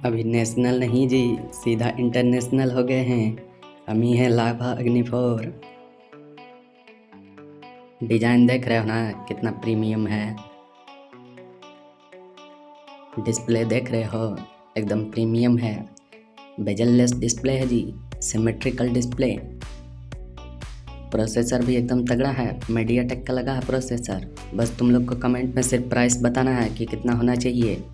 अभी नेशनल नहीं जी, सीधा इंटरनेशनल हो गए हैं। हम ही हैं लाभा अग्निफोर। डिजाइन देख रहे हो ना कितना प्रीमियम है। डिस्प्ले देख रहे हो एकदम प्रीमियम है। बेजललेस डिस्प्ले है जी, सिमेट्रिकल डिस्प्ले। प्रोसेसर भी एकदम तगड़ा है, मीडियाटेक का लगा है प्रोसेसर। बस तुम लोग को कमेंट में सिर्फ प्राइस बताना है कि कितना होना चाहिए।